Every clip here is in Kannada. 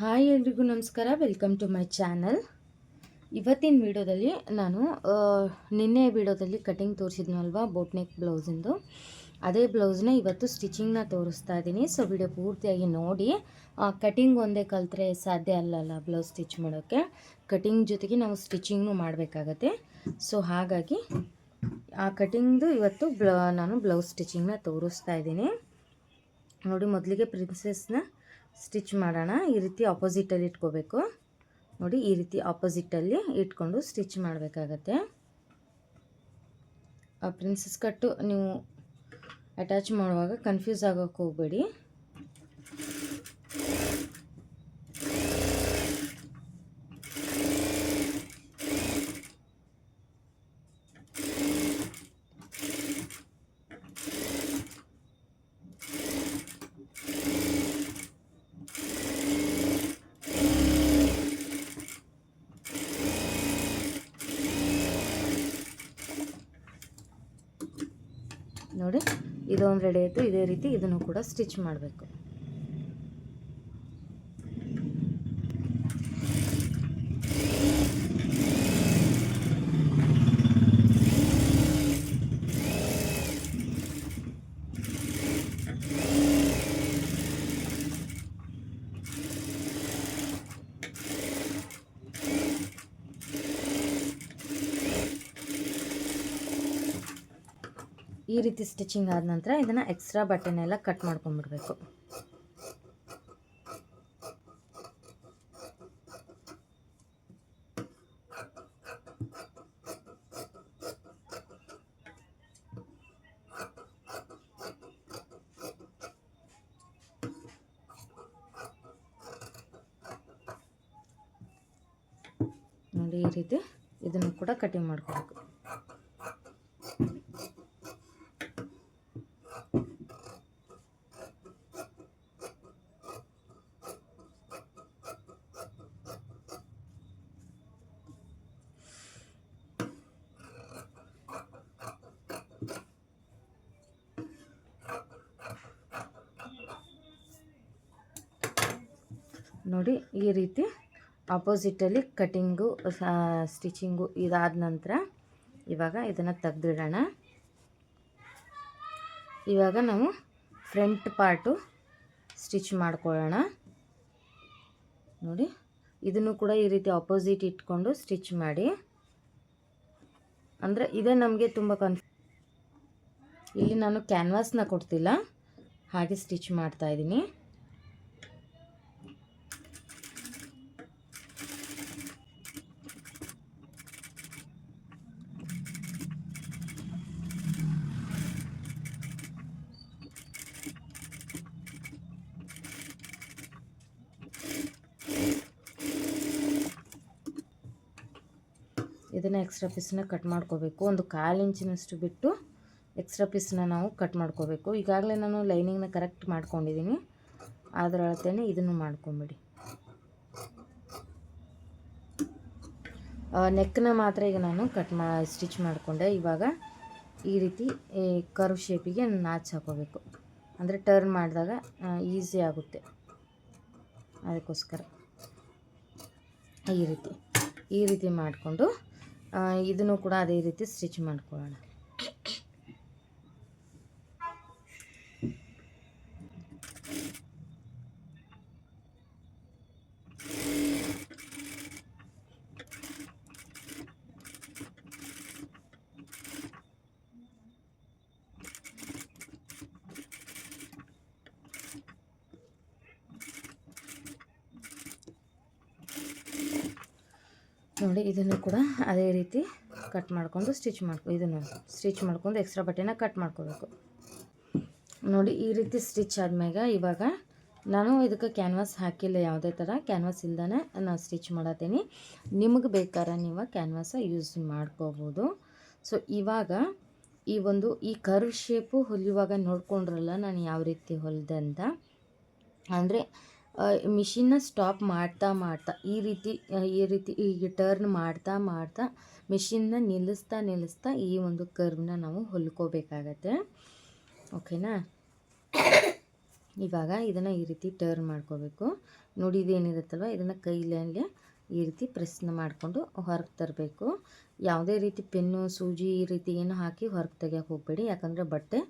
ಹಾಯ್ ಎಲ್ರಿಗೂ ನಮಸ್ಕಾರ. Welcome to my channel. ಇವತ್ತಿನ ವಿಡಿಯೋದಲ್ಲಿ ನಾನು ನಿನ್ನೆ ವಿಡಿಯೋದಲ್ಲಿ ಕಟಿಂಗ್ ತೋರಿಸಿದ್ನಲ್ವಾ ಬೋಟ್ ನೆಕ್ ಬ್ಲೌಸಿಂದು, ಅದೇ ಬ್ಲೌಸ್ನ ಇವತ್ತು ಸ್ಟಿಚಿಂಗ್ನ ತೋರಿಸ್ತಾ ಇದ್ದೀನಿ. ಸೊ ವಿಡಿಯೋ ಪೂರ್ತಿಯಾಗಿ ನೋಡಿ. ಕಟಿಂಗ್ ಒಂದೇ ಕಲಿತ್ರೆ ಸಾಧ್ಯ ಅಲ್ಲಲ್ಲ ಬ್ಲೌಸ್ ಸ್ಟಿಚ್ ಮಾಡೋಕ್ಕೆ, ಕಟಿಂಗ್ ಜೊತೆಗೆ ನಾವು ಸ್ಟಿಚಿಂಗ್ನೂ ಮಾಡಬೇಕಾಗತ್ತೆ. ಸೊ ಹಾಗಾಗಿ ಆ ಕಟಿಂಗ್ದು ಇವತ್ತು ನಾನು ಬ್ಲೌಸ್ ಸ್ಟಿಚಿಂಗ್ನ ತೋರಿಸ್ತಾ ಇದ್ದೀನಿ. ನೋಡಿ, ಮೊದಲಿಗೆ ಪ್ರಿನ್ಸೆಸ್ನ ಸ್ಟಿಚ್ ಮಾಡೋಣ. ಈ ರೀತಿ ಆಪೋಸಿಟಲ್ಲಿ ಇಟ್ಕೋಬೇಕು. ನೋಡಿ, ಈ ರೀತಿ ಆಪೋಸಿಟಲ್ಲಿ ಇಟ್ಕೊಂಡು ಸ್ಟಿಚ್ ಮಾಡಬೇಕಾಗತ್ತೆ. ಆ ಪ್ರಿನ್ಸೆಸ್ ಕಟ್ಟು ನೀವು ಅಟ್ಯಾಚ್ ಮಾಡುವಾಗ ಕನ್ಫ್ಯೂಸ್ ಆಗೋಕ್ಕೆ ಹೋಗಬೇಡಿ. ನೋಡಿ, ಇದೊಂದು ರೆಡಿ ಆಯಿತು. ಇದೇ ರೀತಿ ಇದನ್ನು ಕೂಡ ಸ್ಟಿಚ್ ಮಾಡಬೇಕು. ಈ ರೀತಿ ಸ್ಟಿಚಿಂಗ್ ಆದ ನಂತರ ಇದನ್ನು ಎಕ್ಸ್ಟ್ರಾ ಬಟ್ಟೆನೆಲ್ಲ ಕಟ್ ಮಾಡ್ಕೊಂಡ್ಬಿಡ್ಬೇಕು. ನೋಡಿ, ಈ ರೀತಿ ಇದನ್ನು ಕೂಡ ಕಟಿಂಗ್ ಮಾಡ್ಕೋಬೇಕು. ನೋಡಿ, ಈ ರೀತಿ ಆಪೋಸಿಟಲ್ಲಿ ಕಟಿಂಗು ಸ್ಟಿಚಿಂಗು ಇದಾದ ನಂತರ ಇವಾಗ ಇದನ್ನು ತೆಗೆದಿಡೋಣ. ಇವಾಗ ನಾವು ಫ್ರಂಟ್ ಪಾರ್ಟು ಸ್ಟಿಚ್ ಮಾಡ್ಕೊಳ್ಳೋಣ. ನೋಡಿ, ಇದನ್ನು ಕೂಡ ಈ ರೀತಿ ಆಪೋಸಿಟ್ ಇಟ್ಕೊಂಡು ಸ್ಟಿಚ್ ಮಾಡಿ. ಅಂದರೆ ಇದೇ ನಮಗೆ ತುಂಬ ಇಲ್ಲಿ ನಾನು ಕ್ಯಾನ್ವಾಸ್ನ ಕೊಡ್ತಿಲ್ಲ, ಹಾಗೆ ಸ್ಟಿಚ್ ಮಾಡ್ತಾಯಿದ್ದೀನಿ. ಇದನ್ನು ಎಕ್ಸ್ಟ್ರಾ ಪೀಸನ್ನ ಕಟ್ ಮಾಡ್ಕೋಬೇಕು. ಒಂದು 1/4 ಇಂಚಿನಷ್ಟು ಬಿಟ್ಟು ಎಕ್ಸ್ಟ್ರಾ ಪೀಸನ್ನ ನಾವು ಕಟ್ ಮಾಡ್ಕೋಬೇಕು. ಈಗಾಗಲೇ ನಾನು ಲೈನಿಂಗ್ನ ಕರೆಕ್ಟ್ ಮಾಡ್ಕೊಂಡಿದ್ದೀನಿ, ಅದರ ಅಳತೆನೇ ಇದನ್ನು ಮಾಡ್ಕೊಂಬಿಡಿ. ನೆಕ್ನ ಮಾತ್ರ ಈಗ ನಾನು ಸ್ಟಿಚ್ ಮಾಡಿಕೊಂಡೆ. ಇವಾಗ ಈ ರೀತಿ ಕರ್ವ್ ಶೇಪಿಗೆ ನಾಚ್ ಹಾಕೋಬೇಕು, ಅಂದರೆ ಟರ್ನ್ ಮಾಡಿದಾಗ ಈಸಿ ಆಗುತ್ತೆ. ಅದಕ್ಕೋಸ್ಕರ ಈ ರೀತಿ ಮಾಡಿಕೊಂಡು ಇದನ್ನು ಕೂಡ ಅದೇ ರೀತಿ ಸ್ಟಿಚ್ ಮಾಡ್ಕೊಳ್ಳೋಣ. ನೋಡಿ, ಇದನ್ನು ಕೂಡ ಅದೇ ರೀತಿ ಕಟ್ ಮಾಡ್ಕೊಂಡು ಇದನ್ನು ಸ್ಟಿಚ್ ಮಾಡ್ಕೊಂಡು ಎಕ್ಸ್ಟ್ರಾ ಬಟ್ಟೆನ ಕಟ್ ಮಾಡ್ಕೋಬೇಕು. ನೋಡಿ, ಈ ರೀತಿ ಸ್ಟಿಚ್ ಆದ್ಮೇಗ ಇವಾಗ ನಾನು ಇದಕ್ಕೆ ಕ್ಯಾನ್ವಾಸ್ ಹಾಕಿಲ್ಲ, ಯಾವುದೇ ಥರ ಕ್ಯಾನ್ವಾಸ್ ಇಲ್ದೇ ನಾನು ಸ್ಟಿಚ್ ಮಾಡತ್ತೀನಿ. ನಿಮಗೆ ಬೇಕಾದ್ರೆ ನೀವು ಕ್ಯಾನ್ವಾಸ ಯೂಸ್ ಮಾಡ್ಕೋಬೋದು. ಸೊ ಇವಾಗ ಈ ಕರ್ವ್ ಶೇಪು ಹೊಲಿಯುವಾಗ ನೋಡ್ಕೊಂಡ್ರಲ್ಲ ನಾನು ಯಾವ ರೀತಿ ಹೊಲಿದೆ ಅಂತ. ಅಂದರೆ ಮಿಷಿನ್ನ ಸ್ಟಾಪ್ ಮಾಡ್ತಾ ಈ ರೀತಿ ಈಗ ಟರ್ನ್ ಮಾಡ್ತಾ ಮಿಷಿನ್ನ ನಿಲ್ಲಿಸ್ತಾ ಈ ಒಂದು ಕರ್ವ್ನ ನಾವು ಹೊಲ್ಕೋಬೇಕಾಗತ್ತೆ. ಓಕೆನಾ? ಇವಾಗ ಇದನ್ನು ಈ ರೀತಿ ಟರ್ನ್ ಮಾಡ್ಕೋಬೇಕು. ನೋಡಿ ಇದೇನಿರುತ್ತಲ್ವ ಇದನ್ನು ಕೈಲಲ್ಲೇ ಈ ರೀತಿ ಪ್ರೆಸ್ನ ಮಾಡಿಕೊಂಡು ಹೊರಗೆ ತರಬೇಕು. ಯಾವುದೇ ರೀತಿ ಪೆನ್ನು ಸೂಜಿ ಈ ರೀತಿ ಏನು ಹಾಕಿ ಹೊರಗೆ ತೆಗಿಯೋಕೆ ಹೋಗಬೇಡಿ, ಯಾಕಂದರೆ ಬಟ್ಟೆ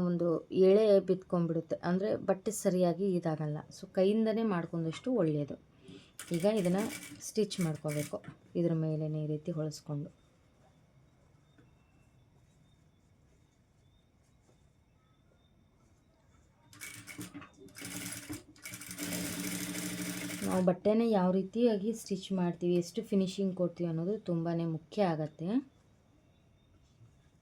ಒಂದು ಎಳೆ ಬಿತ್ಕೊಂಡ್ಬಿಡುತ್ತೆ, ಅಂದರೆ ಬಟ್ಟೆ ಸರಿಯಾಗಿ ಇದಾಗಲ್ಲ. ಸೊ ಕೈಯಿಂದನೇ ಮಾಡ್ಕೊಂಡಷ್ಟು ಒಳ್ಳೆಯದು. ಈಗ ಇದನ್ನು ಸ್ಟಿಚ್ ಮಾಡ್ಕೋಬೇಕು ಇದ್ರ ಮೇಲೆ ಈ ರೀತಿ ಹೊಲಿಸ್ಕೊಂಡು. ನಾವು ಬಟ್ಟೆನ ಯಾವ ರೀತಿಯಾಗಿ ಸ್ಟಿಚ್ ಮಾಡ್ತೀವಿ, ಎಷ್ಟು ಫಿನಿಶಿಂಗ್ ಕೊಡ್ತೀವಿ ಅನ್ನೋದು ತುಂಬಾ ಮುಖ್ಯ ಆಗುತ್ತೆ.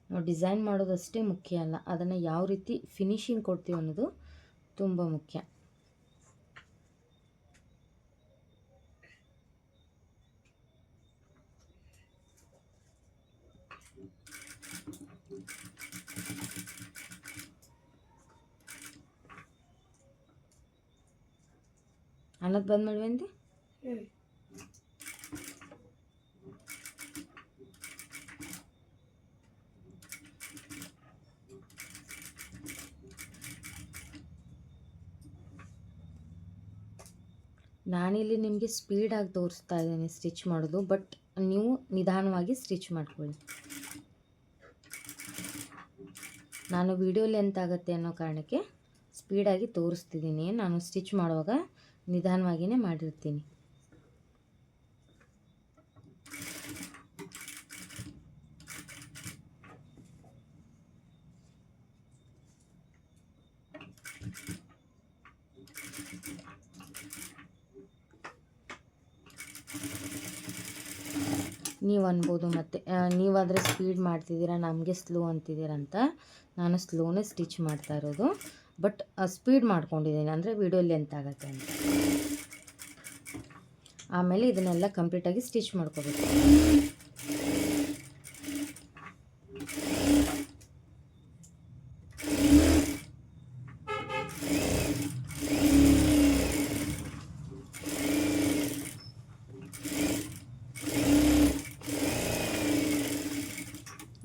ನಾವು ಡಿಸೈನ್ ಮಾಡೋದಷ್ಟೇ ಮುಖ್ಯ ಅಲ್ಲ, ಅದನ್ನು ಯಾವ ರೀತಿ ಫಿನಿಶಿಂಗ್ ಕೊಡ್ತೀವಿ ಅನ್ನೋದು ತುಂಬ ಮುಖ್ಯ. ಅನ್ನೋದು ಬಂದ್ ಮಾಡುವಂತೆ. ನಾನಿಲ್ಲಿ ನಿಮಗೆ ಸ್ಪೀಡಾಗಿ ತೋರಿಸ್ತಾ ಇದ್ದೀನಿ ಸ್ಟಿಚ್ ಮಾಡೋದು, ಬಟ್ ನೀವು ನಿಧಾನವಾಗಿ ಸ್ಟಿಚ್ ಮಾಡ್ಕೊಳ್ಳಿ. ನಾನು ವಿಡಿಯೋ ಲೆಂತ್ ಆಗುತ್ತೆ ಅನ್ನೋ ಕಾರಣಕ್ಕೆ ಸ್ಪೀಡಾಗಿ ತೋರಿಸ್ತಿದ್ದೀನಿ. ನಾನು ಸ್ಟಿಚ್ ಮಾಡುವಾಗ ನಿಧಾನವಾಗಿಯೇ ಮಾಡಿರ್ತೀನಿ. ನೀವು ಅನ್ಬೋದು ಮತ್ತು ನೀವಾದರೆ ಸ್ಪೀಡ್ ಮಾಡ್ತಿದ್ದೀರಾ, ನಮಗೆ ಸ್ಲೋ ಅಂತಿದ್ದೀರಾ ಅಂತ. ನಾನು ಸ್ಲೋನೇ ಸ್ಟಿಚ್ ಮಾಡ್ತಾ ಇರೋದು, ಬಟ್ ಸ್ಪೀಡ್ ಮಾಡ್ಕೊಂಡಿದ್ದೀನಿ ಅಂದರೆ ವಿಡಿಯೋ ಲೆಂತ್ ಆಗುತ್ತೆ ಅಂತ. ಆಮೇಲೆ ಇದನ್ನೆಲ್ಲ ಕಂಪ್ಲೀಟಾಗಿ ಸ್ಟಿಚ್ ಮಾಡ್ಕೋಬೇಕು.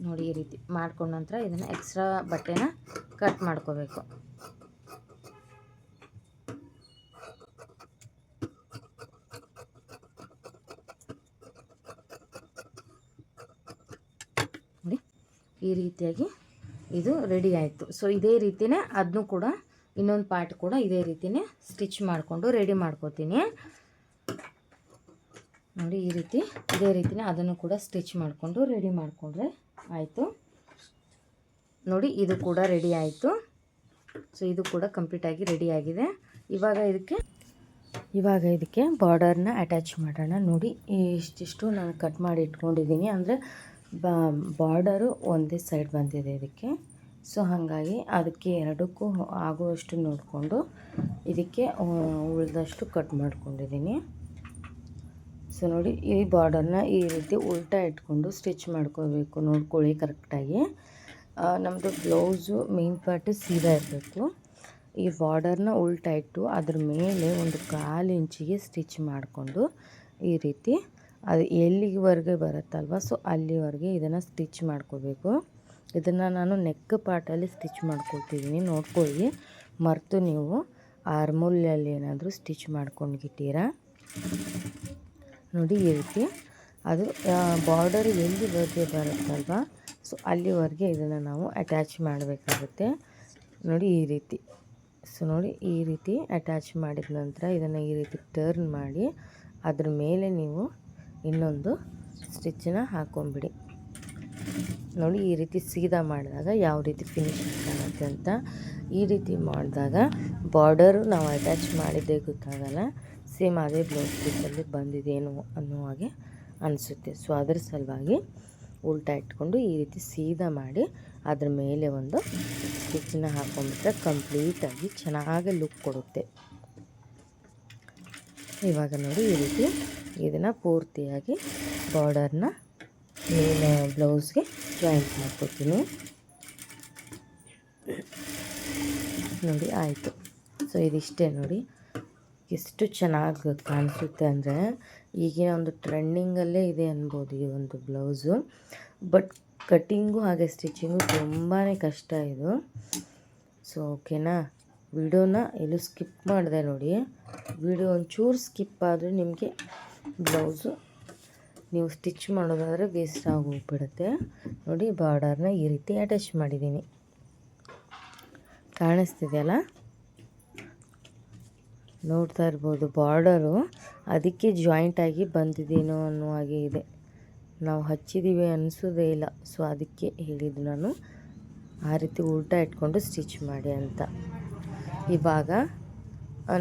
ನೋಡಿ ಈ ರೀತಿ ಮಾಡ್ಕೊಂಡ ನಂತರ ಇದನ್ನು ಎಕ್ಸ್ಟ್ರಾ ಬಟ್ಟೆನ ಕಟ್ ಮಾಡ್ಕೋಬೇಕು. ನೋಡಿ ಈ ರೀತಿಯಾಗಿ ಇದು ರೆಡಿ ಆಯಿತು. ಸೊ ಇದೇ ರೀತಿಯೇ ಅದನ್ನು ಕೂಡ ಇನ್ನೊಂದು ಪಾರ್ಟ್ ಕೂಡ ಇದೇ ರೀತಿಯೇ ಸ್ಟಿಚ್ ಮಾಡಿಕೊಂಡು ರೆಡಿ ಮಾಡ್ಕೋತೀನಿ. ನೋಡಿ ಈ ರೀತಿ ಇದೇ ರೀತಿಯೇ ಅದನ್ನು ಕೂಡ ಸ್ಟಿಚ್ ಮಾಡಿಕೊಂಡು ರೆಡಿ ಮಾಡಿಕೊಂಡ್ರೆ ಆಯಿತು. ನೋಡಿ ಇದು ಕೂಡ ರೆಡಿ ಆಯಿತು. ಸೊ ಇದು ಕೂಡ ಕಂಪ್ಲೀಟಾಗಿ ರೆಡಿಯಾಗಿದೆ. ಇವಾಗ ಇದಕ್ಕೆ ಬಾರ್ಡರ್ನ ಅಟ್ಯಾಚ್ ಮಾಡೋಣ. ನೋಡಿ ಇಷ್ಟಿಷ್ಟು ನಾನು ಕಟ್ ಮಾಡಿ ಇಟ್ಕೊಂಡಿದ್ದೀನಿ, ಅಂದರೆ ಬಾರ್ಡರು ಒಂದೇ ಸೈಡ್ ಬಂದಿದೆ ಇದಕ್ಕೆ. ಸೊ ಹಾಗಾಗಿ ಅದಕ್ಕೆ ಎರಡಕ್ಕೂ ಆಗುವಷ್ಟು ನೋಡಿಕೊಂಡು ಇದಕ್ಕೆ ಉಳಿದಷ್ಟು ಕಟ್ ಮಾಡ್ಕೊಂಡಿದ್ದೀನಿ. ಸೊ ನೋಡಿ ಈ ಬಾರ್ಡರ್ನ ಈ ರೀತಿ ಉಲ್ಟಾ ಇಟ್ಕೊಂಡು ಸ್ಟಿಚ್ ಮಾಡ್ಕೋಬೇಕು. ನೋಡ್ಕೊಳ್ಳಿ ಕರೆಕ್ಟಾಗಿ. ನಮ್ಮದು ಬ್ಲೌಸು ಮೇನ್ ಪಾರ್ಟು ಸೀದಾ ಇರಬೇಕು. ಈ ಬಾರ್ಡರ್ನ ಉಲ್ಟಾ ಇಟ್ಟು ಅದ್ರ ಮೇಲೆ ಒಂದು 1/4 ಇಂಚಿಗೆ ಸ್ಟಿಚ್ ಮಾಡಿಕೊಂಡು ಈ ರೀತಿ ಅದು ಎಲ್ಲಿವರೆಗೆ ಬರುತ್ತಲ್ವ, ಸೊ ಅಲ್ಲಿವರೆಗೆ ಇದನ್ನು ಸ್ಟಿಚ್ ಮಾಡ್ಕೋಬೇಕು. ಇದನ್ನು ನಾನು ನೆಕ್ ಪಾರ್ಟಲ್ಲಿ ಸ್ಟಿಚ್ ಮಾಡ್ಕೊಳ್ತಿದ್ದೀನಿ. ನೋಡ್ಕೊಳ್ಳಿ, ಮರೆತು ನೀವು ಆರ್ಮೂಲಲ್ಲಿ ಏನಾದರೂ ಸ್ಟಿಚ್ ಮಾಡ್ಕೊಂಡಿದ್ದೀರಾ. ನೋಡಿ ಈ ರೀತಿ ಅದು ಬಾರ್ಡರ್ ಎಲ್ಲಿವರೆಗೆ ಬರುತ್ತಲ್ವ, ಸೊ ಅಲ್ಲಿವರೆಗೆ ಇದನ್ನು ನಾವು ಅಟ್ಯಾಚ್ ಮಾಡಬೇಕಾಗುತ್ತೆ. ನೋಡಿ ಈ ರೀತಿ. ಸೊ ನೋಡಿ ಈ ರೀತಿ ಅಟ್ಯಾಚ್ ಮಾಡಿದ ನಂತರ ಇದನ್ನು ಈ ರೀತಿ ಟರ್ನ್ ಮಾಡಿ ಅದ್ರ ಮೇಲೆ ನೀವು ಇನ್ನೊಂದು ಸ್ಟಿಚ್ಚನ್ನ ಹಾಕೊಂಬಿಡಿ. ನೋಡಿ ಈ ರೀತಿ ಸೀದಾ ಮಾಡಿದಾಗ ಯಾವ ರೀತಿ ಫಿನಿಶಿಂಗ್ ಕಾಣುತ್ತೆ ಅಂತ. ಈ ರೀತಿ ಮಾಡಿದಾಗ ಬಾರ್ಡರು ನಾವು ಅಟ್ಯಾಚ್ ಮಾಡಿದ್ದೇ ಗೊತ್ತಾಗಲ್ಲ, ಸೇಮ್ ಅದೇ ಬ್ಲೌಸ್ ಪೀಸಲ್ಲಿ ಬಂದಿದೇನು ಅನ್ನೋ ಹಾಗೆ ಅನಿಸುತ್ತೆ. ಸೊ ಅದರ ಸಲುವಾಗಿ ಉಲ್ಟಾ ಇಟ್ಕೊಂಡು ಈ ರೀತಿ ಸೀದಾ ಮಾಡಿ ಅದ್ರ ಮೇಲೆ ಒಂದು ಸ್ಟಿಚ್ಚನ್ನ ಹಾಕೊಂಡ್ಬಿಟ್ರೆ ಕಂಪ್ಲೀಟಾಗಿ ಚೆನ್ನಾಗಿ ಲುಕ್ ಕೊಡುತ್ತೆ. ಇವಾಗ ನೋಡಿ ಈ ರೀತಿ ಇದನ್ನು ಪೂರ್ತಿಯಾಗಿ ಬಾರ್ಡರ್ನ ಮೇಲೆ ಬ್ಲೌಸ್ಗೆ ಜಾಯಿಂಟ್ ಮಾಡ್ಕೊತೀನಿ. ನೋಡಿ ಆಯಿತು. ಸೊ ಇದಿಷ್ಟೇ. ನೋಡಿ ಎಷ್ಟು ಚೆನ್ನಾಗಿ ಕಾಣಿಸುತ್ತೆ ಅಂದರೆ ಈಗಿನ ಒಂದು ಟ್ರೆಂಡಿಂಗಲ್ಲೇ ಇದೆ ಅನ್ಬೋದು ಈ ಒಂದು ಬ್ಲೌಸು. ಬಟ್ ಕಟ್ಟಿಂಗು ಹಾಗೆ ಸ್ಟಿಚಿಂಗು ತುಂಬಾ ಕಷ್ಟ ಇದು. ಸೊ ಓಕೆನಾ, ವಿಡಿಯೋನ ಎಲ್ಲೂ ಸ್ಕಿಪ್ ಮಾಡಿದೆ ನೋಡಿ. ವಿಡಿಯೋ ಒಂಚೂರು ಸ್ಕಿಪ್ ಆದರೆ ನಿಮಗೆ ಬ್ಲೌಸು ನೀವು ಸ್ಟಿಚ್ ಮಾಡೋದಾದರೆ ವೇಸ್ಟ್ ಆಗೋಗ್ಬಿಡುತ್ತೆ. ನೋಡಿ ಬಾರ್ಡರ್ನ ಈ ರೀತಿ ಅಟ್ಯಾಚ್ ಮಾಡಿದ್ದೀನಿ, ಕಾಣಿಸ್ತಿದೆಯಲ್ಲ, ನೋಡ್ತಾ ಇರ್ಬೋದು. ಬಾರ್ಡರು ಅದಕ್ಕೆ ಜಾಯಿಂಟಾಗಿ ಬಂದಿದ್ದೇನೋ ಅನ್ನೋ ಹಾಗೆ ಇದೆ, ನಾವು ಹಚ್ಚಿದ್ದೀವಿ ಅನಿಸೋದೇ ಇಲ್ಲ. ಸೊ ಅದಕ್ಕೆ ಹೇಳಿದ್ದು ನಾನು ಆ ರೀತಿ ಉಲ್ಟಾ ಇಟ್ಕೊಂಡು ಸ್ಟಿಚ್ ಮಾಡಿ ಅಂತ. ಇವಾಗ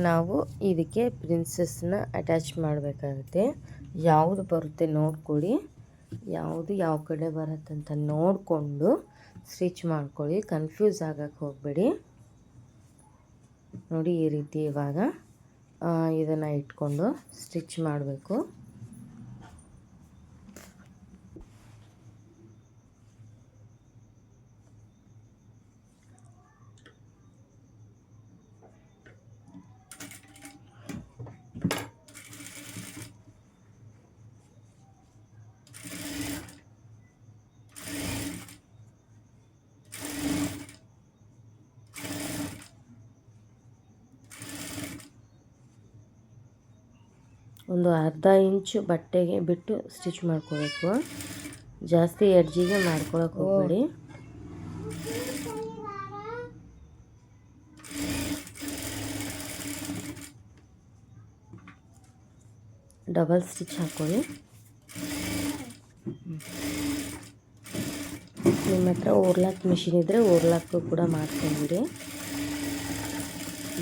ನಾವು ಇದಕ್ಕೆ ಪ್ರಿನ್ಸಸ್ನ ಅಟ್ಯಾಚ್ ಮಾಡಬೇಕಾಗುತ್ತೆ. ಯಾವುದು ಬರುತ್ತೆ ನೋಡ್ಕೊಳ್ಳಿ, ಯಾವುದು ಯಾವ ಕಡೆ ಬರುತ್ತಂತ ನೋಡಿಕೊಂಡು ಸ್ಟಿಚ್ ಮಾಡ್ಕೊಳ್ಳಿ, ಕನ್ಫ್ಯೂಸ್ ಆಗಕ್ಕೆ ಹೋಗಬೇಡಿ. ನೋಡಿ ಈ ರೀತಿ ಇವಾಗ ಇದನ್ನು ಇಟ್ಕೊಂಡು ಸ್ಟಿಚ್ ಮಾಡಬೇಕು. ಒಂದು ಅರ್ಧ ಇಂಚು ಬಟ್ಟೆಗೆ ಬಿಟ್ಟು ಸ್ಟಿಚ್ ಮಾಡ್ಕೋಬೇಕು, ಜಾಸ್ತಿ ಎಡ್ಜಿಗೆ ಮಾಡ್ಕೊಳಕ್ಕೆ ಹೋಗಬೇಡಿ. ಡಬಲ್ ಸ್ಟಿಚ್ ಹಾಕ್ಕೊಳ್ಳಿ. ನಿಮ್ಮ ಹತ್ರ ಓರ್ಲಾಕ್ ಮಿಷಿನ್ ಇದ್ದರೆ ಓರ್ಲಾಕ್ ಕೂಡ ಮಾಡ್ಕೊಂಬಿಡಿ.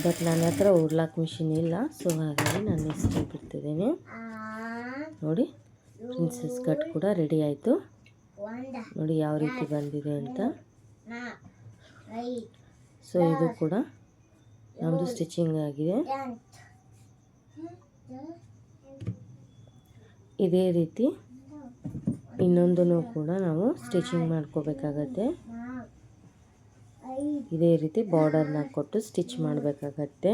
ಬಟ್ ನನ್ನ ಹತ್ರ ಓರ್ಲಾಕ್ ಮಿಷಿನ್ ಇಲ್ಲ, ಸೊ ಹಾಗಾಗಿ ನಾನು ಇಷ್ಟೇ ಬಿಡ್ತಿದ್ದೀನಿ. ನೋಡಿ ಪ್ರಿನ್ಸಸ್ ಕಟ್ ಕೂಡ ರೆಡಿ ಆಯಿತು. ನೋಡಿ ಯಾವ ರೀತಿ ಬಂದಿದೆ ಅಂತ. ಸೊ ಇದು ಕೂಡ ನಮ್ಮದು ಸ್ಟಿಚಿಂಗ್ ಆಗಿದೆ. ಇದೇ ರೀತಿ ಇನ್ನೊಂದನ್ನು ಕೂಡ ನಾವು ಸ್ಟಿಚಿಂಗ್ ಮಾಡ್ಕೋಬೇಕಾಗತ್ತೆ. ಇದೇ ರೀತಿ ಬಾರ್ಡರ್ನ ಕೊಟ್ಟು ಸ್ಟಿಚ್ ಮಾಡಬೇಕಾಗತ್ತೆ.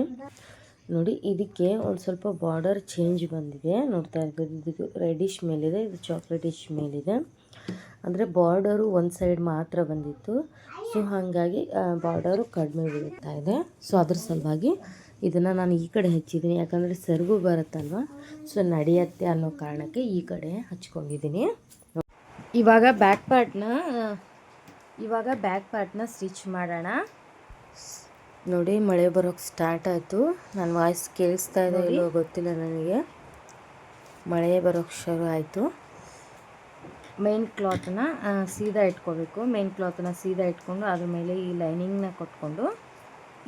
ನೋಡಿ ಇದಕ್ಕೆ ಒಂದು ಸ್ವಲ್ಪ ಬಾರ್ಡರ್ ಚೇಂಜ್ ಬಂದಿದೆ, ನೋಡ್ತಾ ಇರ್ಬೋದು. ಇದು ರೆಡಿಶ್ ಮೇಲಿದೆ, ಇದು ಚಾಕ್ಲೇಟಿಶ್ ಮೇಲಿದೆ. ಅಂದರೆ ಬಾರ್ಡರು ಒಂದು ಸೈಡ್ ಮಾತ್ರ ಬಂದಿತ್ತು, ಸೊ ಹಾಗಾಗಿ ಬಾರ್ಡರು ಕಡಿಮೆ ಬೀಳ್ತಾ ಇದೆ. ಸೊ ಅದ್ರ ಸಲುವಾಗಿ ಇದನ್ನು ನಾನು ಈ ಕಡೆ ಹಚ್ಚಿದ್ದೀನಿ, ಯಾಕಂದರೆ ಸೆರಗು ಬರುತ್ತಲ್ವ, ಸೊ ನಡೆಯುತ್ತೆ ಅನ್ನೋ ಕಾರಣಕ್ಕೆ ಈ ಕಡೆ ಹಚ್ಕೊಂಡಿದ್ದೀನಿ. ಇವಾಗ ಬ್ಯಾಕ್ ಪಾರ್ಟ್ನ ಸ್ಟಿಚ್ ಮಾಡೋಣ. ನೋಡಿ ಮಳೆ ಬರೋಕ್ಕೆ ಸ್ಟಾರ್ಟ್ ಆಯಿತು. ನನ್ನ ವಾಯ್ಸ್ ಕೇಳಿಸ್ತಾ ಇದೆ ಇಲ್ಲೋ ಗೊತ್ತಿಲ್ಲ ನನಗೆ. ಮಳೆ ಬರೋಕ್ಕೆ ಶುರು ಆಯಿತು. ಮೇನ್ ಕ್ಲಾತನ್ನ ಸೀದಾ ಇಟ್ಕೋಬೇಕು. ಮೇನ್ ಕ್ಲಾತನ್ನ ಸೀದಾ ಇಟ್ಕೊಂಡು ಅದ್ರ ಮೇಲೆ ಈ ಲೈನಿಂಗ್ನ ಕೊಟ್ಕೊಂಡು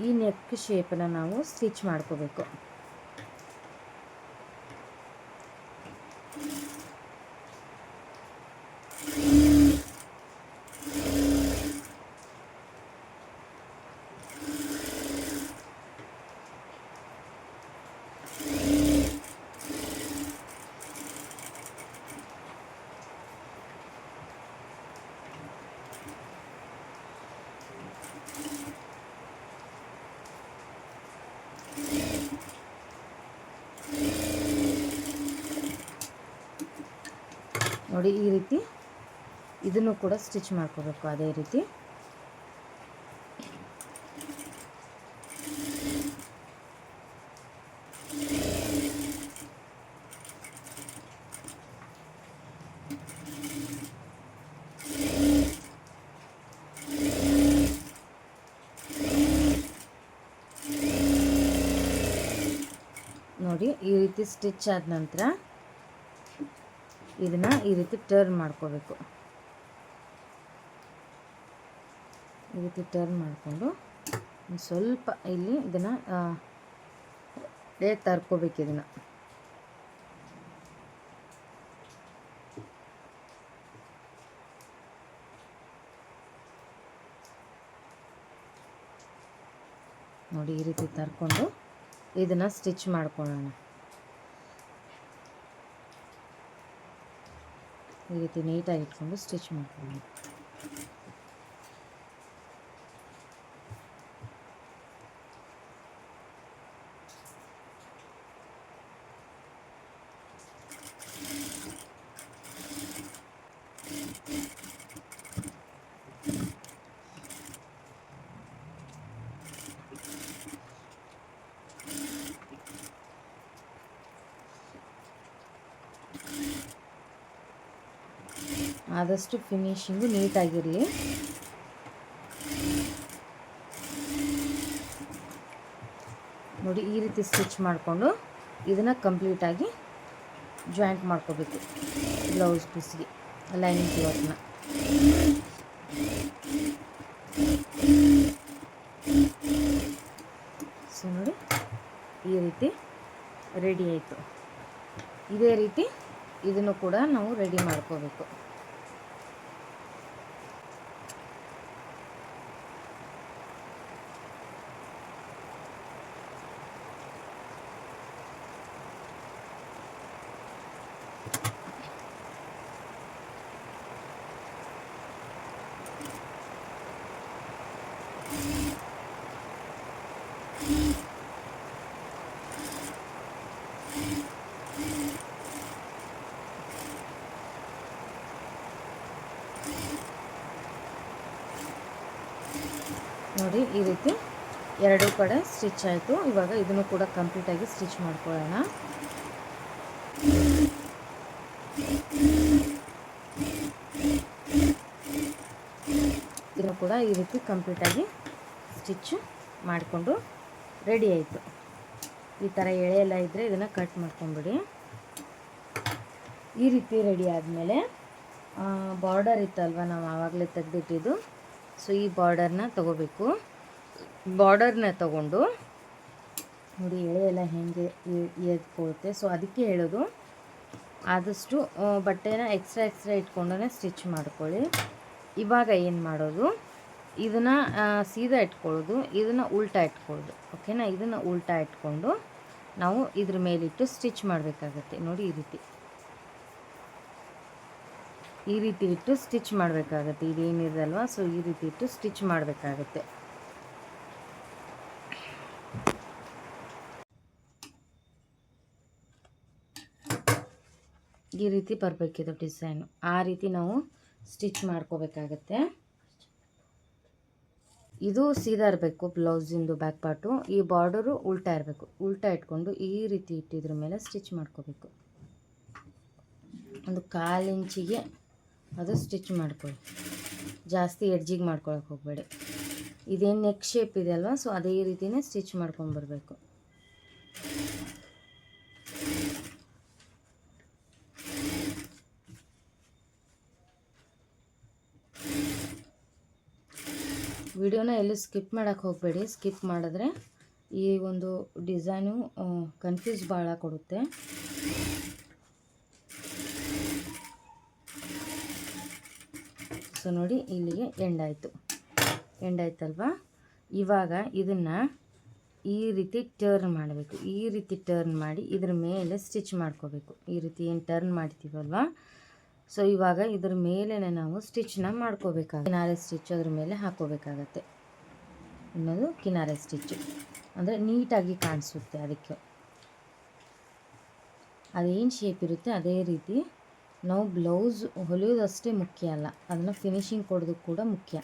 ಈ ನೆಕ್ ಶೇಪನ್ನು ನಾವು ಸ್ಟಿಚ್ ಮಾಡ್ಕೋಬೇಕು. ನೋಡಿ ಈ ರೀತಿ ಇದನ್ನು ಕೂಡ ಸ್ಟಿಚ್ ಮಾಡ್ಕೋಬೇಕು ಅದೇ ರೀತಿ. ನೋಡಿ ಈ ರೀತಿ ಸ್ಟಿಚ್ ಆದ ನಂತರ ಇದನ್ನು ಈ ರೀತಿ ಟರ್ನ್ ಮಾಡ್ಕೋಬೇಕು. ಈ ರೀತಿ ಟರ್ನ್ ಮಾಡಿಕೊಂಡು ಸ್ವಲ್ಪ ಇಲ್ಲಿ ಇದನ್ನು ತರ್ಕೋಬೇಕು. ಇದನ್ನು ನೋಡಿ ಈ ರೀತಿ ತರ್ಕೊಂಡು ಇದನ್ನು ಸ್ಟಿಚ್ ಮಾಡ್ಕೊಳ್ಳೋಣ. ಈ ರೀತಿ ನೀಟಾಗಿ ಇಟ್ಕೊಂಡು ಸ್ಟಿಚ್ ಮಾಡ್ಕೊಳ್ಳೋಣ. ಆದಷ್ಟು ಫಿನಿಶಿಂಗು ನೀಟಾಗಿರಲಿ. ನೋಡಿ ಈ ರೀತಿ ಸ್ಟಿಚ್ ಮಾಡಿಕೊಂಡು ಇದನ್ನು ಕಂಪ್ಲೀಟಾಗಿ ಜಾಯಿಂಟ್ ಮಾಡ್ಕೋಬೇಕು ಬ್ಲೌಸ್ ಪೀಸ್ಗೆ, ಲೈನಿಂಗ್ ಕ್ಲಾತ್ನ. ಸೊ ನೋಡಿ ಈ ರೀತಿ ರೆಡಿ ಆಯಿತು. ಇದೇ ರೀತಿ ಇದನ್ನು ಕೂಡ ನಾವು ರೆಡಿ ಮಾಡ್ಕೋಬೇಕು. ನೋಡಿ ಈ ರೀತಿ ಎರಡೂ ಕಡೆ ಸ್ಟಿಚ್ ಆಯಿತು. ಇವಾಗ ಇದನ್ನು ಕೂಡ ಕಂಪ್ಲೀಟಾಗಿ ಸ್ಟಿಚ್ ಮಾಡ್ಕೊಳ್ಳೋಣ. ಇದನ್ನು ಕೂಡ ಈ ರೀತಿ ಕಂಪ್ಲೀಟಾಗಿ ಸ್ಟಿಚ್ ಮಾಡಿಕೊಂಡು ರೆಡಿ ಆಯಿತು. ಈ ಥರ ಎಳೆ ಎಲ್ಲ ಇದ್ದರೆ ಇದನ್ನು ಕಟ್ ಮಾಡ್ಕೊಂಬಿಡಿ. ಈ ರೀತಿ ರೆಡಿ ಆದಮೇಲೆ ಬಾರ್ಡರ್ ಇತ್ತಲ್ವ ನಾವು ಆವಾಗಲೇ ತೆಗೆದಿಟ್ಟಿದ್ದು, ಸೊ ಈ ಬಾರ್ಡರ್ನ ತಗೋಬೇಕು. ಬಾರ್ಡರ್ನ ತಗೊಂಡು ನೋಡಿ ಎಳೆ ಎಲ್ಲ ಹೇಗೆ ಎದ್ಕೊಳ್ಳುತ್ತೆ. ಸೊ ಅದಕ್ಕೆ ಹೇಳೋದು, ಆದಷ್ಟು ಬಟ್ಟೆನ ಎಕ್ಸ್ಟ್ರಾ ಇಟ್ಕೊಂಡೇ ಸ್ಟಿಚ್ ಮಾಡ್ಕೊಳ್ಳಿ. ಇವಾಗ ಏನು ಮಾಡೋದು, ಇದನ್ನು ಸೀದಾ ಇಟ್ಕೊಳ್ಳೋದು, ಇದನ್ನು ಉಲ್ಟಾ ಇಟ್ಕೊಳ್ಳೋದು. ಓಕೆನಾ? ಇದನ್ನು ಉಲ್ಟಾ ಇಟ್ಕೊಂಡು ನಾವು ಇದ್ರ ಮೇಲಿಟ್ಟು ಸ್ಟಿಚ್ ಮಾಡಬೇಕಾಗತ್ತೆ. ನೋಡಿ ಈ ರೀತಿ ಇಟ್ಟು ಸ್ಟಿಚ್ ಮಾಡಬೇಕಾಗತ್ತೆ. ಇದೇನಿದಲ್ವ, ಸೊ ಈ ರೀತಿ ಇಟ್ಟು ಸ್ಟಿಚ್ ಮಾಡಬೇಕಾಗತ್ತೆ. ಈ ರೀತಿ ಬರಬೇಕಿದು ಡಿಸೈನು. ಆ ರೀತಿ ನಾವು ಸ್ಟಿಚ್ ಮಾಡ್ಕೋಬೇಕಾಗತ್ತೆ. ಇದು ಸೀದಾ ಇರಬೇಕು ಬ್ಲೌಸಿಂದು ಬ್ಯಾಕ್ ಪಾರ್ಟು. ಈ ಬಾರ್ಡರು ಉಲ್ಟಾ ಇರಬೇಕು. ಉಲ್ಟಾ ಇಟ್ಕೊಂಡು ಈ ರೀತಿ ಇಟ್ಟಿದ್ರ ಮೇಲೆ ಸ್ಟಿಚ್ ಮಾಡ್ಕೋಬೇಕು. ಒಂದು 1/4 ಇಂಚಿಗೆ ಅದು ಸ್ಟಿಚ್ ಮಾಡ್ಕೊಳ್ಳಿ. ಜಾಸ್ತಿ ಎಡ್ಜಿಗೆ ಮಾಡ್ಕೊಳಕ್ಕೆ ಹೋಗಬೇಡಿ. ಇದೇನು ನೆಕ್ ಶೇಪ್ ಇದೆ ಅಲ್ವಾ, ಸೊ ಅದೇ ರೀತಿಯೇ ಸ್ಟಿಚ್ ಮಾಡ್ಕೊಂಡು ಬರಬೇಕು. ವಿಡಿಯೋನ ಎಲ್ಲೂ ಸ್ಕಿಪ್ ಮಾಡೋಕ್ಕೆ ಹೋಗಬೇಡಿ. ಸ್ಕಿಪ್ ಮಾಡಿದ್ರೆ ಈ ಒಂದು ಡಿಸೈನು ಕನ್ಫ್ಯೂಸ್ ಭಾಳ ಕೊಡುತ್ತೆ. ಸೊ ನೋಡಿ ಇಲ್ಲಿಗೆ ಎಂಡಾಯ್ತಲ್ವಾ. ಇವಾಗ ಇದನ್ನು ಈ ರೀತಿ ಟರ್ನ್ ಮಾಡಬೇಕು. ಈ ರೀತಿ ಟರ್ನ್ ಮಾಡಿ ಇದ್ರ ಮೇಲೆ ಸ್ಟಿಚ್ ಮಾಡ್ಕೋಬೇಕು. ಈ ರೀತಿ ಏನು ಟರ್ನ್ ಮಾಡ್ತೀವಲ್ವ, ಸೊ ಇವಾಗ ಇದ್ರ ಮೇಲೆ ನಾವು ಸ್ಟಿಚ್ನ ಮಾಡ್ಕೋಬೇಕಾಗುತ್ತೆ. ಕಿನಾರೆ ಸ್ಟಿಚ್ ಅದ್ರ ಮೇಲೆ ಹಾಕೋಬೇಕಾಗತ್ತೆ. ಇನ್ನೊಂದು ಕಿನಾರೆ ಸ್ಟಿಚ್ಚು ಅಂದರೆ ನೀಟಾಗಿ ಕಾಣಿಸುತ್ತೆ. ಅದಕ್ಕೆ ಅದೇನು ಶೇಪ್ ಇರುತ್ತೆ ಅದೇ ರೀತಿ ನಾವು ಬ್ಲೌಸ್ ಹೊಲಿಯೋದಷ್ಟೇ ಮುಖ್ಯ ಅಲ್ಲ, ಅದನ್ನು ಫಿನಿಶಿಂಗ್ ಕೊಡೋದು ಕೂಡ ಮುಖ್ಯ.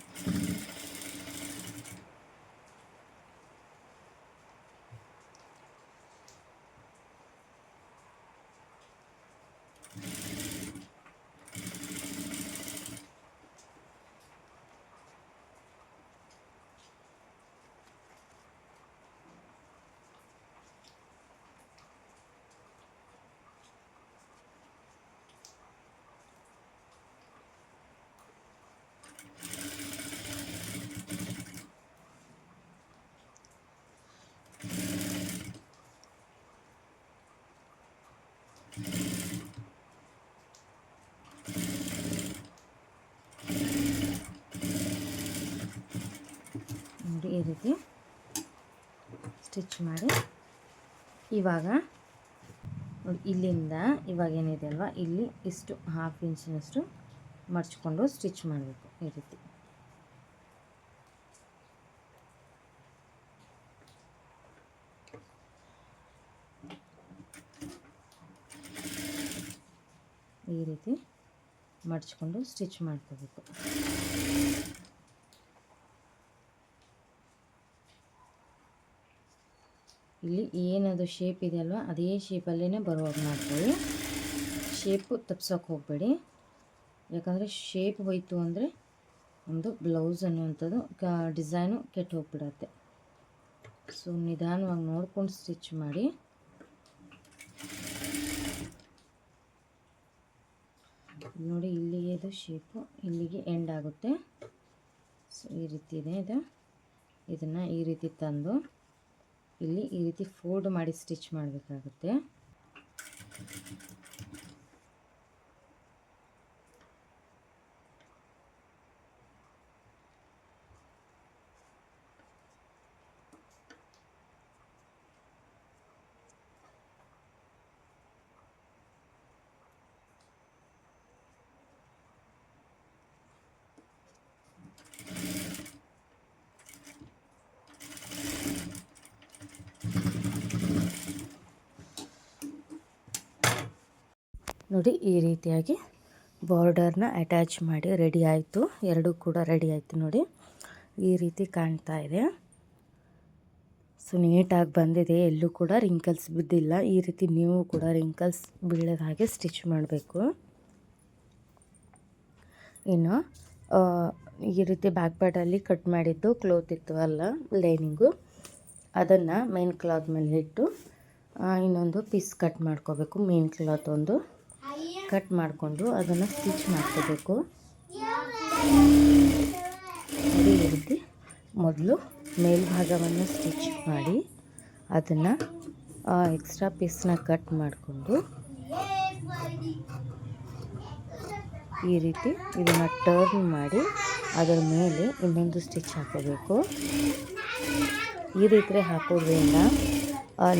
ನೋಡಿ ಈ ರೀತಿ ಸ್ಟಿಚ್ ಮಾಡಿ ಇವಾಗ ನೋಡಿ ಇಲ್ಲಿಂದ ಇವಾಗ ಏನಿದೆ ಅಲ್ವಾ, ಇಲ್ಲಿ ಇಷ್ಟು 1/2 ಇಂಚಿನಷ್ಟು ಮಡ್ಚ್ಕೊಂಡು ಸ್ಟಿಚ್ ಮಾಡಬೇಕು. ಈ ರೀತಿ ಮಡ್ಚ್ಕೊಂಡು ಸ್ಟಿಚ್ ಮಾಡ್ಕೋಬೇಕು. ಇಲ್ಲಿ ಏನದು ಶೇಪ್ ಇದೆ ಅಲ್ವಾ, ಅದೇ ಶೇಪಲ್ಲೇ ಬರುವಾಗ ಮಾಡ್ಕೊಳ್ಳಿ. ಶೇಪು ತಪ್ಸೋಕೆ ಹೋಗಬೇಡಿ. ಯಾಕಂದರೆ ಶೇಪ್ ಹೋಯಿತು ಅಂದರೆ ಒಂದು ಬ್ಲೌಸ್ ಅನ್ನುವಂಥದ್ದು ಡಿಸೈನು ಕೆಟ್ಟು ಹೋಗ್ಬಿಡತ್ತೆ. ಸೊ ನಿಧಾನವಾಗಿ ನೋಡ್ಕೊಂಡು ಸ್ಟಿಚ್ ಮಾಡಿ. ನೋಡಿ ಇಲ್ಲಿಗೆ ಇದು ಶೇಪು ಇಲ್ಲಿಗೆ ಎಂಡ್ ಆಗುತ್ತೆ. ಸೊ ಈ ರೀತಿ ಇದೆ ಇದು. ಇದನ್ನು ಈ ರೀತಿ ತಂದು ಇಲ್ಲಿ ಈ ರೀತಿ ಫೋಲ್ಡ್ ಮಾಡಿ ಸ್ಟಿಚ್ ಮಾಡಬೇಕಾಗುತ್ತೆ. ನೋಡಿ ಈ ರೀತಿಯಾಗಿ ಬಾರ್ಡರ್ನ ಅಟ್ಯಾಚ್ ಮಾಡಿ ರೆಡಿ ಆಯಿತು. ಎರಡೂ ಕೂಡ ರೆಡಿ ಆಯಿತು. ನೋಡಿ ಈ ರೀತಿ ಕಾಣ್ತಾ ಇದೆ. ಸೊ ನೀಟಾಗಿ ಬಂದಿದೆ, ಎಲ್ಲೂ ಕೂಡ ರಿಂಕಲ್ಸ್ ಬಿದ್ದಿಲ್ಲ. ಈ ರೀತಿ ನೀವು ಕೂಡ ರಿಂಕಲ್ಸ್ ಬೀಳದ ಹಾಗೆ ಸ್ಟಿಚ್ ಮಾಡಬೇಕು. ಇನ್ನು ಈ ರೀತಿ ಬ್ಯಾಕ್ ಪಾರ್ಟಲ್ಲಿ ಕಟ್ ಮಾಡಿದ್ದು ಕ್ಲೋತ್ ಇತ್ತು ಅಲ್ಲ ಲೈನಿಂಗು, ಅದನ್ನು ಮೇನ್ ಕ್ಲಾತ್ ಮೇಲೆ ಇಟ್ಟು ಇನ್ನೊಂದು ಪೀಸ್ ಕಟ್ ಮಾಡ್ಕೋಬೇಕು. ಮೇನ್ ಕ್ಲಾತ್ ಒಂದು ಕಟ್ ಮಾಡಿಕೊಂಡು ಅದನ್ನು ಸ್ಟಿಚ್ ಮಾಡ್ಕೋಬೇಕು. ಈ ರೀತಿ ಮೊದಲು ಮೇಲ್ಭಾಗವನ್ನು ಸ್ಟಿಚ್ ಮಾಡಿ ಅದನ್ನು ಎಕ್ಸ್ಟ್ರಾ ಪೀಸ್ನ ಕಟ್ ಮಾಡಿಕೊಂಡು ಈ ರೀತಿ ಇದನ್ನು ಟರ್ನ್ ಮಾಡಿ ಅದರ ಮೇಲೆ ಇನ್ನೊಂದು ಸ್ಟಿಚ್ ಹಾಕೋಬೇಕು. ಈ ರೀತಿ ಹಾಕೋದ್ರಿಂದ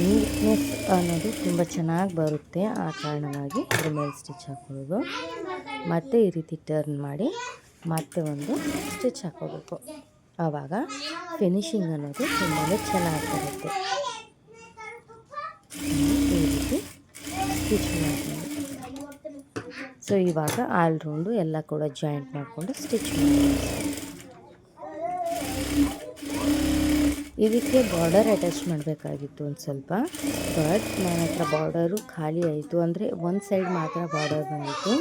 ನೀಟ್ನೆಸ್ ಅನ್ನೋದು ತುಂಬ ಚೆನ್ನಾಗಿ ಬರುತ್ತೆ. ಆ ಕಾರಣವಾಗಿ ಇದ್ರ ಮೇಲೆ ಸ್ಟಿಚ್ ಹಾಕೋದು. ಮತ್ತು ಈ ರೀತಿ ಟರ್ನ್ ಮಾಡಿ ಮತ್ತೆ ಒಂದು ಸ್ಟಿಚ್ ಹಾಕೋಬೇಕು. ಆವಾಗ ಫಿನಿಶಿಂಗ್ ಅನ್ನೋದು ತುಂಬಾ ಚೆನ್ನಾಗಿ ಬರುತ್ತೆ. ಈ ರೀತಿ ಸ್ಟಿಚ್ ಮಾಡ್ಕೊಂಡು ಸೊ ಇವಾಗ ಆಲ್ ರೌಂಡು ಎಲ್ಲ ಕೂಡ ಜಾಯಿಂಟ್ ಮಾಡಿಕೊಂಡು ಸ್ಟಿಚ್ ಮಾಡಿ. ಇದಕ್ಕೆ ಬಾರ್ಡರ್ ಅಟ್ಯಾಚ್ ಮಾಡಬೇಕಾಗಿತ್ತು ಒಂದು ಸ್ವಲ್ಪ, ಬಟ್ ನನ್ನ ಹತ್ರ ಬಾರ್ಡರು ಖಾಲಿ ಆಯಿತು. ಅಂದರೆ ಒಂದು ಸೈಡ್ ಮಾತ್ರ ಬಾರ್ಡರ್ ಬಂದಿತ್ತು.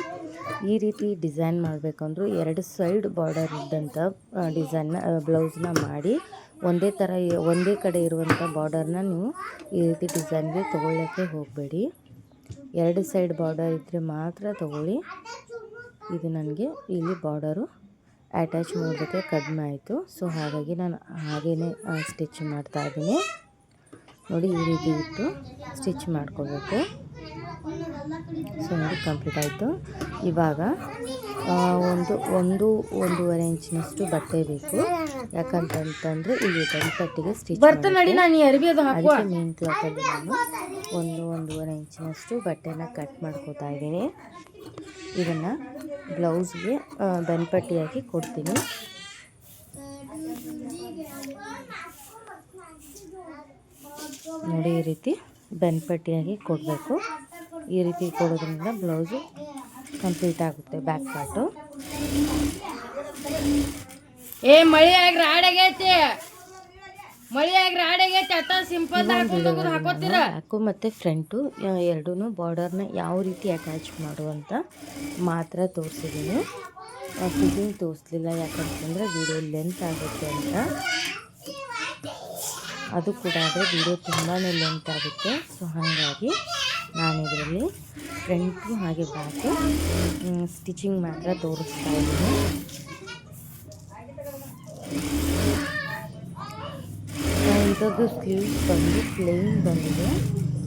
ಈ ರೀತಿ ಡಿಸೈನ್ ಮಾಡಬೇಕಂದ್ರೂ 2 ಸೈಡ್ ಬಾರ್ಡರ್ ಇದ್ದಂಥ ಡಿಸೈನ್ನ ಬ್ಲೌಸ್ನ ಮಾಡಿ ಒಂದೇ ಕಡೆ ಇರುವಂಥ ಬಾರ್ಡರ್ನ ನೀವು ಈ ರೀತಿ ಡಿಸೈನ್ಗೆ ತೊಗೊಳ್ಳೋಕ್ಕೆ ಹೋಗಬೇಡಿ. 2 ಸೈಡ್ ಬಾರ್ಡರ್ ಇದ್ದರೆ ಮಾತ್ರ ತೊಗೊಳ್ಳಿ. ಇದು ನನಗೆ ಇಲ್ಲಿ ಬಾರ್ಡರು ಅಟ್ಯಾಚ್ ಮಾಡೋದಕ್ಕೆ ಕಡಿಮೆ ಆಯಿತು. ಸೊ ಹಾಗಾಗಿ ನಾನು ಹಾಗೇ ಸ್ಟಿಚ್ ಮಾಡ್ತಾಯಿದ್ದೀನಿ. ನೋಡಿ ಈ ರೀತಿ ಇಟ್ಟು ಸ್ಟಿಚ್ ಮಾಡ್ಕೋಬೇಕು. ಸೊ ನೋಡಿ ಕಂಪ್ಲೀಟ್ ಆಯಿತು. ಇವಾಗ ಒಂದೂವರೆ ಇಂಚಿನಷ್ಟು ಬಟ್ಟೆ ಬೇಕು. ಯಾಕಂತಂದರೆ ಇಲ್ಲಿ ಗಂಟಟ್ಟಿಗೆ ಸ್ಟಿಚ್ ಅದಕ್ಕೆ ಮೇನ್ ಕ್ಲಾತಲ್ಲಿ ನಾನು ಒಂದೂವರೆ ಇಂಚಿನಷ್ಟು ಬಟ್ಟೆನ ಕಟ್ ಮಾಡ್ಕೋತಾ ಇದ್ದೀನಿ. ಇದನ್ನು ಬ್ಲೌಸ್ಗೆ ಬೆನ್ಪಟ್ಟಿಯಾಗಿ ಕೊಡ್ತೀನಿ. ನೋಡಿ ಈ ರೀತಿ ಬೆನ್ಪಟ್ಟಿಯಾಗಿ ಕೊಡಬೇಕು. ಈ ರೀತಿ ಕೊಡೋದ್ರಿಂದ ಬ್ಲೌಸು ಕಂಪ್ಲೀಟ್ ಆಗುತ್ತೆ ಬ್ಯಾಕ್ ಪಾರ್ಟು. ಮಳೆಯಾಗಿ ರಾಡಾಗೈತಿ ಬ್ಯಾಕು ಮತ್ತು ಫ್ರಂಟು ಎರಡೂ ಬಾರ್ಡರ್ನ ಯಾವ ರೀತಿ ಅಟ್ಯಾಚ್ ಮಾಡುವಂತ ಮಾತ್ರ ತೋರಿಸಿದ್ದೀನಿ. ಫಿಟ್ಟಿಂಗ್ ತೋರಿಸಲಿಲ್ಲ, ಯಾಕಂತಂದರೆ ವಿಡಿಯೋ ಲೆಂತ್ ಆಗುತ್ತೆ ಅಂತ. ಅದು ಕೂಡ ಆದರೆ ವಿಡಿಯೋ ತುಂಬಾ ಲೆಂತ್ ಆಗುತ್ತೆ. ಸೊ ಹಾಗಾಗಿ ನಾನು ಇದರಲ್ಲಿ ಫ್ರಂಟು ಹಾಗೆ ಬ್ಯಾಕು ಸ್ಟಿಚಿಂಗ್ ಮಾತ್ರ ತೋರಿಸ್ತಾ ಇದ್ದೀನಿ. ಇದರದ್ದು ಸ್ಲೀವ್ಸ್ ಬಂದು ಪ್ಲೇನ್ ಬಂದಿದೆ.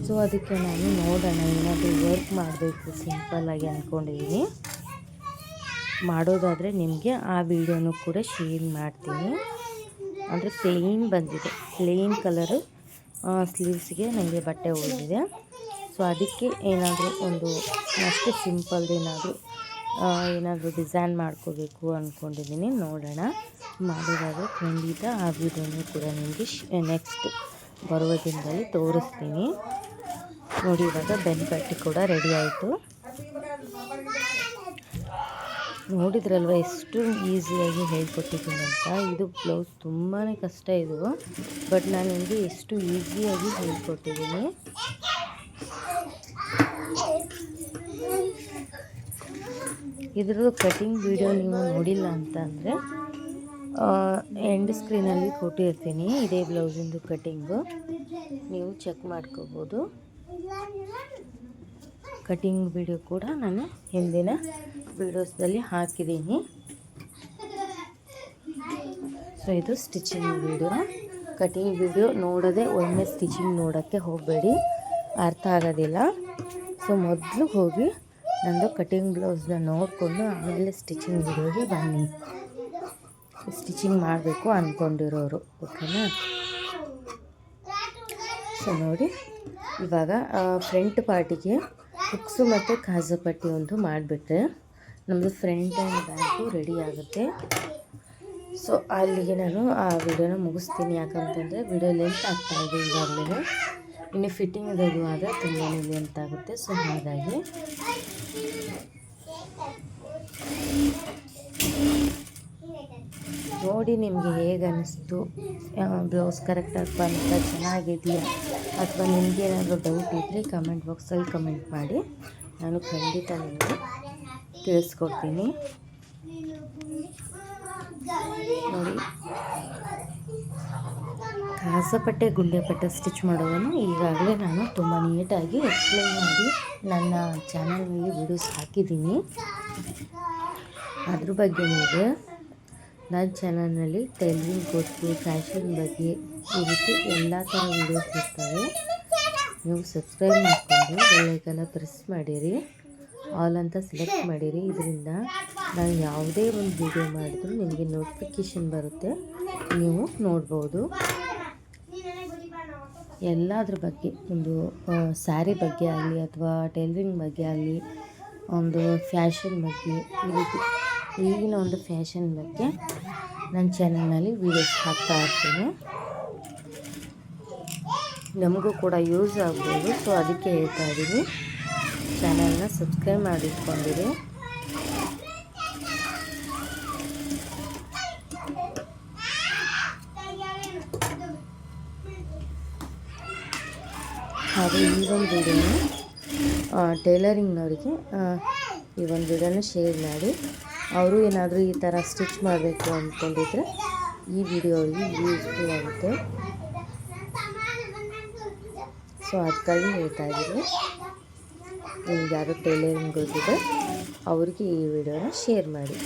ಸೊ ಅದಕ್ಕೆ ನಾನು ನೋಡೋಣ ಏನಾದರೂ ವರ್ಕ್ ಮಾಡಬೇಕು ಸಿಂಪಲ್ಲಾಗಿ ಅಂದ್ಕೊಂಡಿದ್ದೀನಿ. ಮಾಡೋದಾದರೆ ನಿಮಗೆ ಆ ವಿಡಿಯೋನೂ ಕೂಡ ಶೇರ್ ಮಾಡ್ತೀನಿ. ಅಂದರೆ ಪ್ಲೇನ್ ಬಂದಿದೆ, ಪ್ಲೇನ್ ಕಲರು ಸ್ಲೀವ್ಸ್ಗೆ ನನಗೆ ಬಟ್ಟೆ ಉಳಿದಿದೆ. ಸೊ ಅದಕ್ಕೆ ಏನಾದರೂ ಒಂದು ಅಷ್ಟೇ ಏನಾದರೂ ಡಿಸೈನ್ ಮಾಡ್ಕೋಬೇಕು ಅಂದ್ಕೊಂಡಿದ್ದೀನಿ. ನೋಡೋಣ, ಮಾಡೋದಾದರೆ ಖಂಡಿತ ಆ ವಿಡಿಯೋನೂ ಕೂಡ ನಿಮಗೆ ನೆಕ್ಸ್ಟ್ ಬರುವ ದಿನದಲ್ಲಿ ತೋರಿಸ್ತೀನಿ. ನೋಡಿ ಇವಾಗ ಬೆನ್ಪಟ್ಟಿ ಕೂಡ ರೆಡಿ ಆಯಿತು. ನೋಡಿದ್ರಲ್ವ ಎಷ್ಟು ಈಸಿಯಾಗಿ ಹೇಳ್ಕೊಟ್ಟಿದ್ದೀನಿ ಅಂತ. ಇದು ಬ್ಲೌಸ್ ತುಂಬಾ ಕಷ್ಟ ಇದು, ಬಟ್ ನಾನು ನಿಮಗೆ ಎಷ್ಟು ಈಸಿಯಾಗಿ ಹೇಳ್ಕೊಟ್ಟಿದ್ದೀನಿ. ಇದ್ರದ್ದು ಕಟಿಂಗ್ ವಿಡಿಯೋ ನೀವು ನೋಡಿಲ್ಲ ಅಂತ ಅಂದರೆ ಎಂಡ್ ಸ್ಕ್ರೀನಲ್ಲಿ ಕೊಟ್ಟಿರ್ತೀನಿ ಇದೇ ಬ್ಲೌಸಿಂದು ಕಟಿಂಗು, ನೀವು ಚೆಕ್ ಮಾಡ್ಕೋಬೋದು. ಕಟಿಂಗ್ ವಿಡಿಯೋ ಕೂಡ ನಾನು ಹಿಂದಿನ ವಿಡಿಯೋಸ್ದಲ್ಲಿ ಹಾಕಿದ್ದೀನಿ. ಸೊ ಇದು ಸ್ಟಿಚಿಂಗ್ ವಿಡಿಯೋ. ಕಟಿಂಗ್ ವಿಡಿಯೋ ನೋಡೋದೇ ಒಮ್ಮೆ ಸ್ಟಿಚಿಂಗ್ ನೋಡೋಕ್ಕೆ ಹೋಗಬೇಡಿ, ಅರ್ಥ ಆಗೋದಿಲ್ಲ. ಸೊ ಮೊದಲು ಹೋಗಿ ನಂದು ಕಟಿಂಗ್ ಬ್ಲೌಸ್ನ ನೋಡಿಕೊಂಡು ಆಮೇಲೆ ಸ್ಟಿಚಿಂಗ್ ವಿಡಿಯೋಗೆ ಬನ್ನಿ, ಸ್ಟಿಚಿಂಗ್ ಮಾಡಬೇಕು ಅಂದ್ಕೊಂಡಿರೋರು, ಓಕೆನಾ. ಸೊ ನೋಡಿ, ಇವಾಗ ಫ್ರಂಟ್ ಪಾರ್ಟಿಗೆ ಹುಕ್ಸು ಮತ್ತು ಕಾಜಾಪಟ್ಟಿ ಒಂದು ಮಾಡಿಬಿಟ್ರೆ ನಮ್ಮದು ಫ್ರಂಟ್ ಆ್ಯಂಡ್ ಬ್ಯಾಕು ರೆಡಿ ಆಗುತ್ತೆ. ಸೊ ಅಲ್ಲಿಗೆ ನಾನು ಆ ವಿಡಿಯೋನ ಮುಗಿಸ್ತೀನಿ, ಯಾಕಂತಂದರೆ ವಿಡಿಯೋ ಲೆಂತ್ ಆಗ್ತಾಯಿದೆ ಈಗಾಗಲೇ. ಇನ್ನು ಫಿಟ್ಟಿಂಗ್ ಅದು ಆದರೆ ತುಂಬಾ ಲೆಂತ್ ಆಗುತ್ತೆ. ಸೊ ಹಾಗಾಗಿ ನೋಡಿ ನಿಮಗೆ ಹೇಗೆ ಅನ್ನಿಸ್ತು, ಬ್ಲೌಸ್ ಕರೆಕ್ಟಾಗಿ ಬಂತ, ಚೆನ್ನಾಗಿದೆಯಾ, ಅಥವಾ ನಿಮಗೆ ಏನಾದರೂ ಡೌಟ್ ಇದ್ದರೆ ಕಮೆಂಟ್ ಬಾಕ್ಸಲ್ಲಿ ಕಮೆಂಟ್ ಮಾಡಿ, ನಾನು ಖಂಡಿತ ನಿಮಗೆ ತಿಳಿಸ್ಕೊಡ್ತೀನಿ. ನೋಡಿ, ಕಾಜಾಪಟ್ಟೆ ಗುಂಡೆಪಟ್ಟೆ ಸ್ಟಿಚ್ ಮಾಡೋದನ್ನು ಈಗಾಗಲೇ ನಾನು ತುಂಬ ನೀಟಾಗಿ ಎಕ್ಸ್ಪ್ಲೈನ್ ಮಾಡಿ ನನ್ನ ಚಾನಲ್ನಲ್ಲಿ ವೀಡಿಯೋಸ್ ಹಾಕಿದ್ದೀನಿ. ಅದ್ರ ಬಗ್ಗೆ ನಿಮಗೆ ನನ್ನ ಚಾನಲ್ನಲ್ಲಿ ಟೈಲರಿಂಗ್ ಬಗ್ಗೆ, ಫ್ಯಾಷನ್ ಬಗ್ಗೆ ಈ ರೀತಿ ಎಲ್ಲ ಥರ ವೀಡಿಯೋಸ್ ಇರ್ತವೆ. ನೀವು ಸಬ್ಸ್ಕ್ರೈಬ್ ಮಾಡಿಕೊಂಡು ಬೆಲ್ ಐಕಾನ್ನ ಪ್ರೆಸ್ ಮಾಡಿರಿ, ಆಲ್ ಅಂತ ಸೆಲೆಕ್ಟ್ ಮಾಡಿರಿ. ಇದರಿಂದ ನಾನು ಯಾವುದೇ ಒಂದು ವಿಡಿಯೋ ಮಾಡಿದ್ರು ನಿಮಗೆ ನೋಟಿಫಿಕೇಷನ್ ಬರುತ್ತೆ, ನೀವು ನೋಡ್ಬೋದು. ಎಲ್ಲದ್ರ ಬಗ್ಗೆ, ಒಂದು ಸ್ಯಾರಿ ಬಗ್ಗೆ ಆಗಲಿ ಅಥವಾ ಟೈಲರಿಂಗ್ ಬಗ್ಗೆ ಆಗಲಿ, ಒಂದು ಫ್ಯಾಷನ್ ಬಗ್ಗೆ, ಈ ರೀತಿ ಈಗಿನ ಒಂದು ಫ್ಯಾಷನ್ ಬಗ್ಗೆ ನನ್ನ ಚಾನಲ್ನಲ್ಲಿ ವೀಡಿಯೋಸ್ ಹಾಕ್ತಾ ಇರ್ತೀನಿ. ನಮಗೂ ಕೂಡ ಯೂಸ್ ಆಗ್ಬೋದು. ಸೊ ಅದಕ್ಕೆ ಹೇಳ್ತಾ ಇದ್ದೀನಿ, ಚಾನಲ್ನ ಸಬ್ಸ್ಕ್ರೈಬ್ ಮಾಡಿಟ್ಕೊಂಡಿರಿ. ಹಾಗೆ ಈ ಒಂದು ವಿಡಿಯೋನ ಟೈಲರಿಂಗ್ನವರಿಗೆ ಈ ಒಂದು ವಿಡಿಯೋನ ಶೇರ್ ಮಾಡಿ. ಅವರು ಏನಾದರೂ ಈ ಥರ ಸ್ಟಿಚ್ ಮಾಡಬೇಕು ಅಂದ್ಕೊಂಡಿದ್ರೆ ಈ ವಿಡಿಯೋ ಅವ್ರಿಗೆ ಯೂಸ್ಫುಲ್ ಆಗುತ್ತೆ. ಸೊ ಅದಕ್ಕಾಗಿ ಹೇಳ್ತಾ ಇದ್ದೀನಿ, ನಿಮ್ಗೆ ಯಾರು ಟೈಲರಿಂಗ್ ಗೊತ್ತಿದೆ ಅವ್ರಿಗೆ ಈ ವಿಡಿಯೋನ ಶೇರ್ ಮಾಡಿ.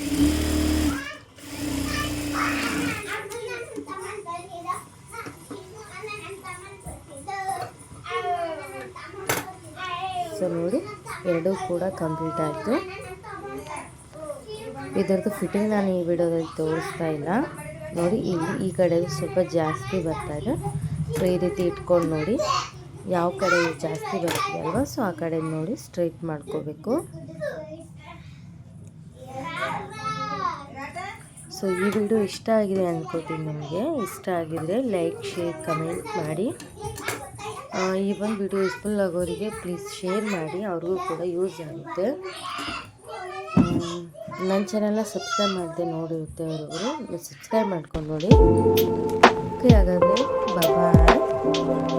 ಸೊ ನೋಡಿ, ಎರಡೂ ಕೂಡ ಕಂಪ್ಲೀಟ್ ಆಯಿತು. ಇದರದ್ದು ಫಿಟ್ಟಿಂಗ್ ನಾನು ಈ ವಿಡಿಯೋದಲ್ಲಿ ತೋರಿಸ್ತಾ ಇಲ್ಲ. ನೋಡಿ, ಇಲ್ಲಿ ಈ ಕಡೆ ಸ್ವಲ್ಪ ಜಾಸ್ತಿ ಬರ್ತಾಯಿದೆ. ಸೊ ಈ ರೀತಿ ಇಟ್ಕೊಂಡು ನೋಡಿ, ಯಾವ ಕಡೆ ಜಾಸ್ತಿ ಬರುತ್ತೆ ಅಲ್ವಾ, ಸೊ ಆ ಕಡೆ ನೋಡಿ ಸ್ಟ್ರೈಟ್ ಮಾಡ್ಕೋಬೇಕು. ಸೊ ಈ ವಿಡಿಯೋ ಇಷ್ಟ ಆಗಿದೆ ಅಂದ್ಕೋತೀನಿ. ನಿಮಗೆ ಇಷ್ಟ ಆಗಿದರೆ ಲೈಕ್, ಶೇರ್, ಕಮೆಂಟ್ ಮಾಡಿ. ಈ ಒಂದು ವಿಡಿಯೋ ಯೂಸ್ಫುಲ್ ಆಗೋರಿಗೆ ಪ್ಲೀಸ್ ಶೇರ್ ಮಾಡಿ, ಅವ್ರಿಗೂ ಕೂಡ ಯೂಸ್ ಆಗುತ್ತೆ. ನನ್ನ ಚಾನಲ್ನ ಸಬ್ಸ್ಕ್ರೈಬ್ ಮಾಡದೆ ನೋಡಿರುತ್ತೆ ಅವರು ಸಬ್ಸ್ಕ್ರೈಬ್ ಮಾಡ್ಕೊಂಡು ನೋಡಿ. ಓಕೆ, ಹಾಗಾದರೆ ಬಾಯ್.